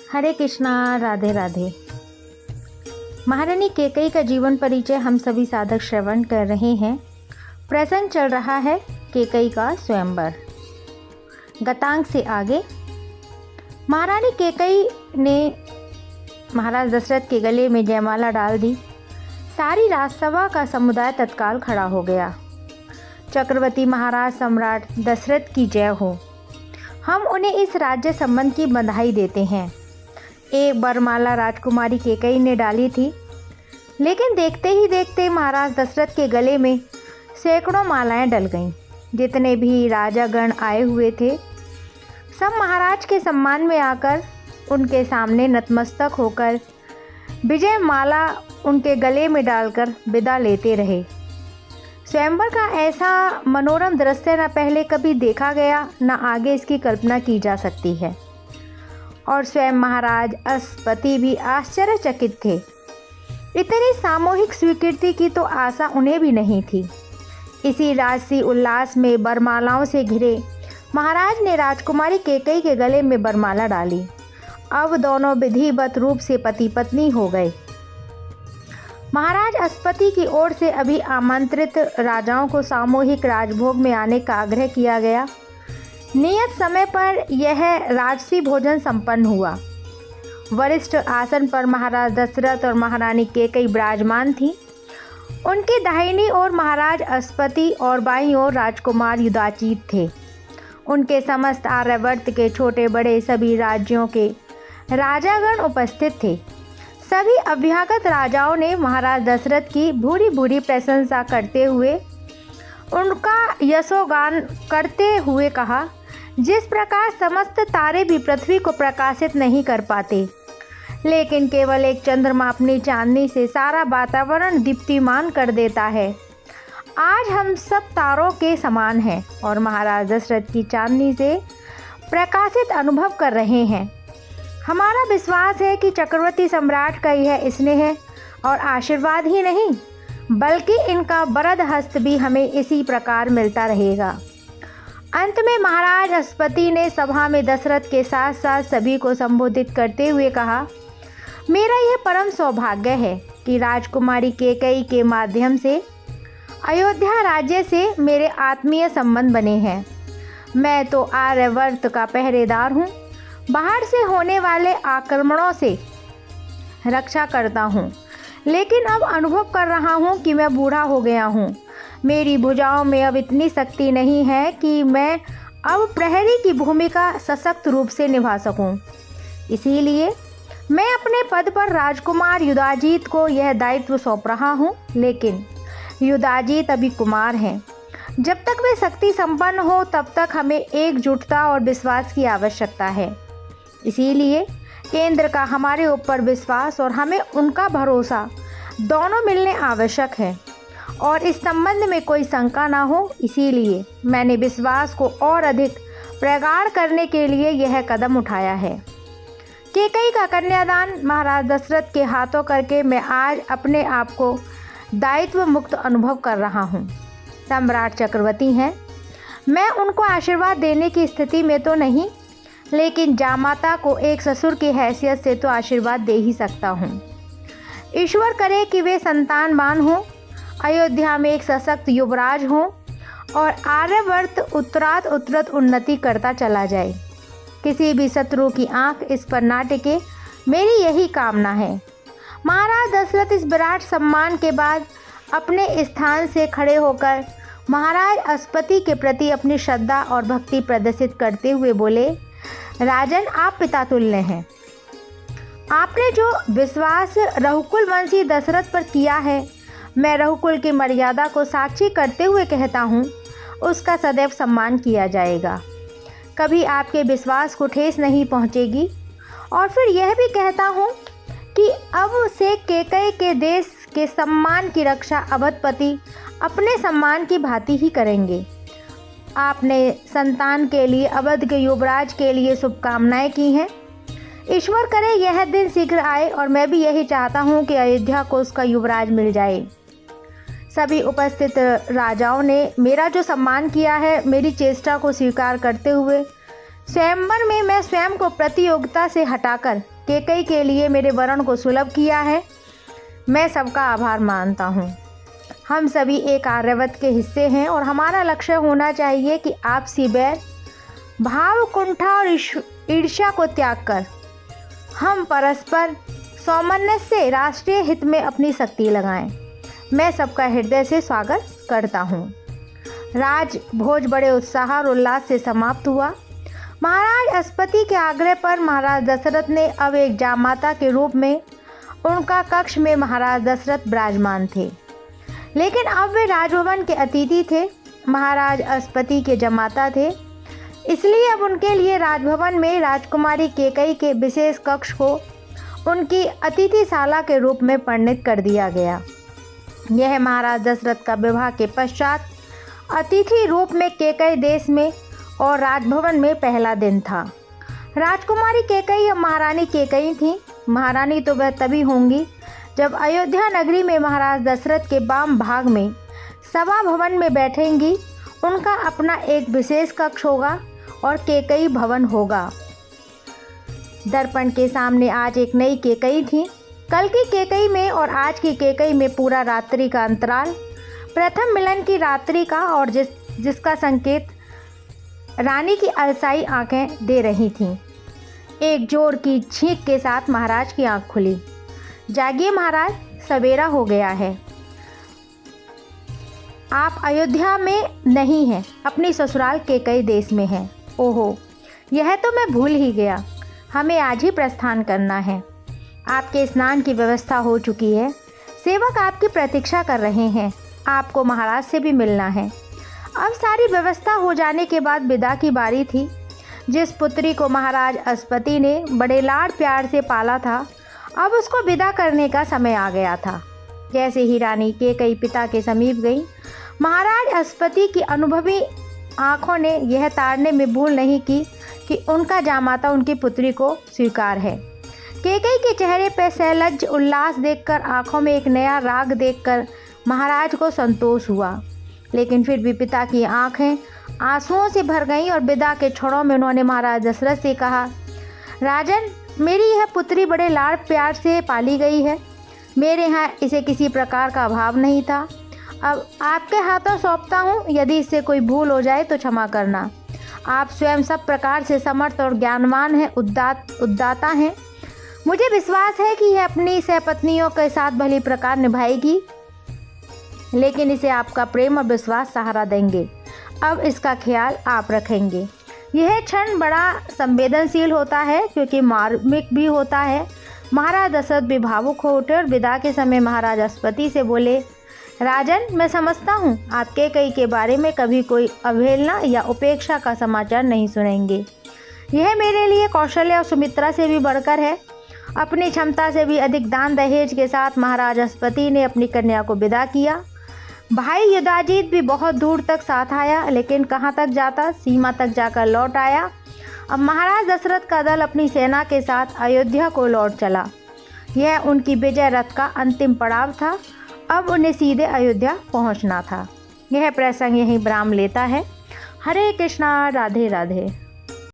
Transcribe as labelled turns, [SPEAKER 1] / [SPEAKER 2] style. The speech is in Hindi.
[SPEAKER 1] हरे कृष्णा, राधे राधे। महारानी कैकेयी का जीवन परिचय हम सभी साधक श्रवण कर रहे हैं। प्रसंग चल रहा है कैकेयी का स्वयंवर। गतांक से आगे महारानी कैकेयी ने महाराज दशरथ के गले में जयमाला डाल दी। सारी राजसभा का समुदाय तत्काल खड़ा हो गया। चक्रवर्ती महाराज सम्राट दशरथ की जय हो। हम उन्हें इस राज्य संबंध की बधाई देते हैं। एक वरमाला राजकुमारी कैकेयी ने डाली थी, लेकिन देखते ही देखते महाराज दशरथ के गले में सैकड़ों मालाएं डल गईं। जितने भी राजागण आए हुए थे सब महाराज के सम्मान में आकर उनके सामने नतमस्तक होकर विजय माला उनके गले में डालकर विदा लेते रहे। स्वयंवर का ऐसा मनोरम दृश्य न पहले कभी देखा गया, न आगे इसकी कल्पना की जा सकती है। और स्वयं महाराज अश्वपति भी आश्चर्यचकित थे। इतनी सामूहिक स्वीकृति की तो आशा उन्हें भी नहीं थी। इसी राजसी उल्लास में वरमालाओं से घिरे महाराज ने राजकुमारी कैकेयी के गले में वरमाला डाली। अब दोनों विधिवत रूप से पति पत्नी हो गए। महाराज अश्वपति की ओर से अभी आमंत्रित राजाओं को सामूहिक राजभोग में आने का आग्रह किया गया। नियत समय पर यह राजसी भोजन संपन्न हुआ। वरिष्ठ आसन पर महाराज दशरथ और महारानी कैकेयी विराजमान थी। उनके दाहिनी ओर महाराज अश्वपति और बाईं ओर राजकुमार युधाजित थे। उनके समस्त आर्यावर्त के छोटे बड़े सभी राज्यों के राजागण उपस्थित थे। सभी अभ्यागत राजाओं ने महाराज दशरथ की भूरी भूरी प्रशंसा करते हुए उनका यशोगान करते हुए कहा, जिस प्रकार समस्त तारे भी पृथ्वी को प्रकाशित नहीं कर पाते, लेकिन केवल एक चंद्रमा अपनी चांदनी से सारा वातावरण दीप्तिमान कर देता है, आज हम सब तारों के समान हैं और महाराज दशरथ की चांदनी से प्रकाशित अनुभव कर रहे हैं। हमारा विश्वास है कि चक्रवर्ती सम्राट का यह स्नेह और आशीर्वाद ही नहीं, बल्कि इनका वरद हस्त भी हमें इसी प्रकार मिलता रहेगा। अंत में महाराज अश्वपति ने सभा में दशरथ के साथ साथ सभी को संबोधित करते हुए कहा, मेरा यह परम सौभाग्य है कि राजकुमारी कैकेयी के माध्यम से अयोध्या राज्य से मेरे आत्मीय संबंध बने हैं। मैं तो आर्यावर्त का पहरेदार हूँ, बाहर से होने वाले आक्रमणों से रक्षा करता हूँ, लेकिन अब अनुभव कर रहा हूँ कि मैं बूढ़ा हो गया हूँ। मेरी भुजाओं में अब इतनी शक्ति नहीं है कि मैं अब प्रहरी की भूमिका सशक्त रूप से निभा सकूं। इसीलिए मैं अपने पद पर राजकुमार युधाजित को यह दायित्व सौंप रहा हूं, लेकिन युधाजित अभी कुमार हैं। जब तक वे शक्ति संपन्न हो तब तक हमें एकजुटता और विश्वास की आवश्यकता है। इसीलिए केंद्र का हमारे ऊपर विश्वास और हमें उनका भरोसा दोनों मिलने आवश्यक है और इस संबंध में कोई शंका ना हो। इसीलिए मैंने विश्वास को और अधिक प्रगाढ़ करने के लिए यह कदम उठाया है। कैकेयी का कन्यादान महाराज दशरथ के हाथों करके मैं आज अपने आप को दायित्व मुक्त अनुभव कर रहा हूँ। सम्राट चक्रवर्ती हैं, मैं उनको आशीर्वाद देने की स्थिति में तो नहीं, लेकिन जामाता को एक ससुर की हैसियत से तो आशीर्वाद दे ही सकता हूँ। ईश्वर करे कि वे संतानवान हों, अयोध्या में एक सशक्त युवराज हो और आर्यावर्त उत्तरात उत्तरत उन्नति करता चला जाए। किसी भी शत्रु की आंख इस पर ना टिके, मेरी यही कामना है। महाराज दशरथ इस विराट सम्मान के बाद अपने स्थान से खड़े होकर महाराज अश्वपति के प्रति अपनी श्रद्धा और भक्ति प्रदर्शित करते हुए बोले, राजन, आप पिता तुल्य हैं। आपने जो विश्वास रघुकुल वंशी दशरथ पर किया है, मैं रघुकुल की मर्यादा को साक्षी करते हुए कहता हूँ, उसका सदैव सम्मान किया जाएगा। कभी आपके विश्वास को ठेस नहीं पहुँचेगी। और फिर यह भी कहता हूँ कि अब से कैकेयी के देश के सम्मान की रक्षा अवधपति अपने सम्मान की भांति ही करेंगे। आपने संतान के लिए अवध के युवराज के लिए शुभकामनाएं की हैं। ईश्वर करे यह दिन शीघ्र आए और मैं भी यही चाहता हूँ कि अयोध्या को उसका युवराज मिल जाए। सभी उपस्थित राजाओं ने मेरा जो सम्मान किया है, मेरी चेष्टा को स्वीकार करते हुए स्वयंवर में मैं स्वयं को प्रतियोगिता से हटाकर कैकेयी के लिए मेरे वरण को सुलभ किया है, मैं सबका आभार मानता हूँ। हम सभी एक आर्यवत के हिस्से हैं और हमारा लक्ष्य होना चाहिए कि आपसी बैर, भाव, कुंठा और ईर्ष्या को त्याग कर हम परस्पर सामंजस्य से राष्ट्रीय हित में अपनी शक्ति लगाएं। मैं सबका हृदय से स्वागत करता हूँ। राज भोज बड़े उत्साह और उल्लास से समाप्त हुआ। महाराज अश्वति के आग्रह पर महाराज दशरथ ने अब एक जामाता के रूप में उनका कक्ष में महाराज दशरथ विराजमान थे, लेकिन अब वे राजभवन के अतिथि थे। महाराज अश्वति के जमाता थे, इसलिए अब उनके लिए राजभवन में राजकुमारी कैकेयी के विशेष कक्ष को उनकी अतिथिशाला के रूप में परिणत कर दिया गया। यह महाराज दशरथ का विवाह के पश्चात अतिथि रूप में कैकेयी देश में और राजभवन में पहला दिन था। राजकुमारी कैकेयी अब महारानी कैकेयी थी। महारानी तो वह तभी होंगी जब अयोध्या नगरी में महाराज दशरथ के वाम भाग में सभा भवन में बैठेंगी। उनका अपना एक विशेष कक्ष होगा और कैकेयी भवन होगा। दर्पण के सामने आज एक नई कैकेयी थी। कल की कैकेयी में और आज की कैकेयी में पूरा रात्रि का अंतराल प्रथम मिलन की रात्रि का और जिसका संकेत रानी की अलसाई आंखें दे रही थीं। एक जोर की छींक के साथ महाराज की आंख खुली। जागिए महाराज, सवेरा हो गया है। आप अयोध्या में नहीं हैं, अपनी ससुराल कैकेयी देश में हैं। ओहो, यह तो मैं भूल ही गया। हमें आज ही प्रस्थान करना है। आपके स्नान की व्यवस्था हो चुकी है। सेवक आपकी प्रतीक्षा कर रहे हैं। आपको महाराज से भी मिलना है। अब सारी व्यवस्था हो जाने के बाद विदा की बारी थी। जिस पुत्री को महाराज अश्वति ने बड़े लाड़ प्यार से पाला था, अब उसको विदा करने का समय आ गया था। जैसे ही रानी कैकेयी पिता के समीप गई, महाराज अश्वति की अनुभवी आंखों ने यह ताड़ने में भूल नहीं की कि उनका जामाता उनकी पुत्री को स्वीकार है। कैकेयी के चेहरे पर सलज्ज उल्लास देखकर, आंखों में एक नया राग देखकर महाराज को संतोष हुआ, लेकिन फिर भी पिता की आंखें आंसुओं से भर गईं और विदा के क्षणों में उन्होंने महाराज दशरथ से कहा, राजन, मेरी यह पुत्री बड़े लाड़ प्यार से पाली गई है। मेरे यहाँ इसे किसी प्रकार का अभाव नहीं था। अब आपके हाथों सौंपता हूँ। यदि इससे कोई भूल हो जाए तो क्षमा करना। आप स्वयं सब प्रकार से समर्थ और ज्ञानवान हैं, उद्दाता हैं। मुझे विश्वास है कि यह अपनी सहपत्नियों के साथ भली प्रकार निभाएगी, लेकिन इसे आपका प्रेम और विश्वास सहारा देंगे। अब इसका ख्याल आप रखेंगे। यह क्षण बड़ा संवेदनशील होता है क्योंकि मार्मिक भी होता है। महाराज दशरथ भी भावुक हो उठे और विदा के समय महाराज अश्वति से बोले, राजन, मैं समझता हूँ आप कैकेयी के बारे में कभी कोई अवहेलना या उपेक्षा का समाचार नहीं सुनेंगे। यह मेरे लिए कौशल्य और सुमित्रा से भी बढ़कर है। अपनी क्षमता से भी अधिक दान दहेज के साथ महाराज अश्वति ने अपनी कन्या को विदा किया। भाई युधाजीत भी बहुत दूर तक साथ आया, लेकिन कहाँ तक जाता, सीमा तक जाकर लौट आया। अब महाराज दशरथ का दल अपनी सेना के साथ अयोध्या को लौट चला। यह उनकी विजय रथ का अंतिम पड़ाव था। अब उन्हें सीधे अयोध्या पहुंचना था। यह प्रसंग यहीं विराम लेता है। हरे कृष्णा, राधे राधे।